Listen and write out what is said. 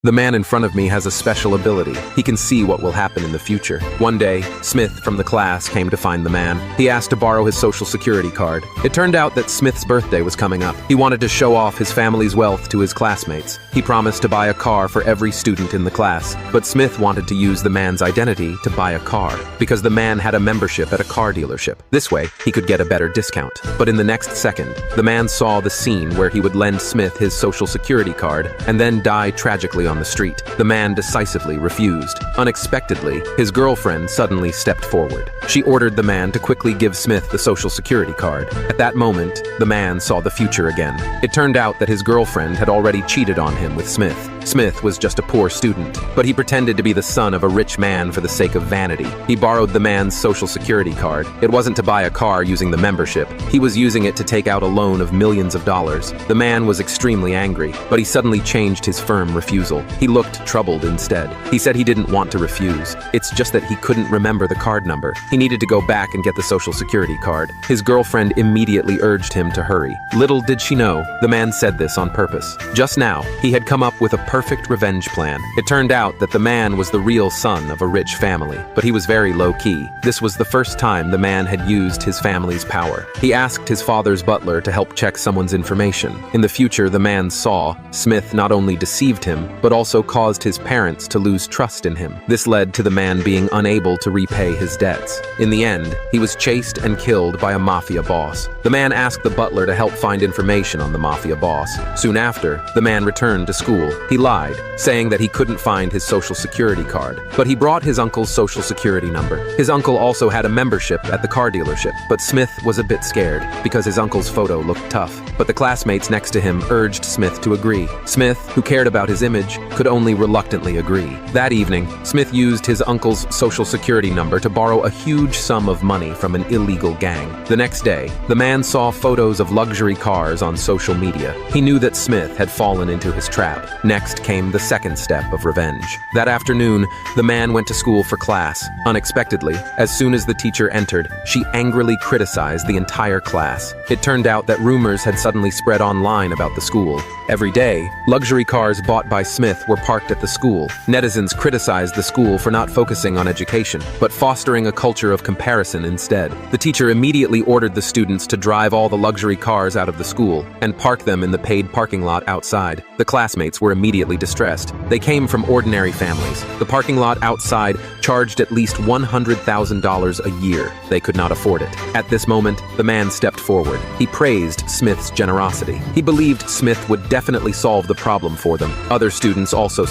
The man in front of me has a special ability. He can see what will happen in the future. One day, Smith from the class came to find the man. He asked to borrow his social security card. It turned out that Smith's birthday was coming up. He wanted to show off his family's wealth to his classmates. He promised to buy a car for every student in the class, but Smith wanted to use the man's identity to buy a car, because the man had a membership at a car dealership. This way, he could get a better discount. But in the next second, the man saw the scene where he would lend Smith his social security card and then die tragically on the street. The man decisively refused. Unexpectedly, his girlfriend suddenly stepped forward. She ordered the man to quickly give Smith the social security card. At that moment, the man saw the future again. It turned out that his girlfriend had already cheated on him with Smith. Smith was just a poor student, but he pretended to be the son of a rich man for the sake of vanity. He borrowed the man's social security card. It wasn't to buy a car using the membership. He was using it to take out a loan of millions of dollars. The man was extremely angry, but he suddenly changed his firm refusal. He looked troubled instead. He said he didn't want to refuse. It's just that he couldn't remember the card number. He needed to go back and get the social security card. His girlfriend immediately urged him to hurry. Little did she know, the man said this on purpose. Just now, he had come up with a perfect revenge plan. It turned out that the man was the real son of a rich family, but he was very low-key. This was the first time the man had used his family's power. He asked his father's butler to help check someone's information. In the future, the man saw Smith not only deceived him, but also caused his parents to lose trust in him. This led to the man being unable to repay his debts. In the end, he was chased and killed by a mafia boss. The man asked the butler to help find information on the mafia boss. Soon after, the man returned to school. He lied, saying that he couldn't find his social security card, but he brought his uncle's social security number. His uncle also had a membership at the car dealership, but Smith was a bit scared because his uncle's photo looked tough. But the classmates next to him urged Smith to agree. Smith, who cared about his image, could only reluctantly agree. That evening, Smith used his uncle's social security number to borrow a huge sum of money from an illegal gang. The next day, the man saw photos of luxury cars on social media. He knew that Smith had fallen into his trap. Next came the second step of revenge. That afternoon, the man went to school for class. Unexpectedly, as soon as the teacher entered, she angrily criticized the entire class. It turned out that rumors had suddenly spread online about the school. Every day, luxury cars bought by Smith were parked at the school. Netizens criticized the school for not focusing on education, but fostering a culture of comparison instead. The teacher immediately ordered the students to drive all the luxury cars out of the school and park them in the paid parking lot outside. The classmates were immediately distressed. They came from ordinary families. The parking lot outside charged at least $100,000 a year. They could not afford it. At this moment, the man stepped forward. He praised Smith's generosity. He believed Smith would definitely solve the problem for them. Other students also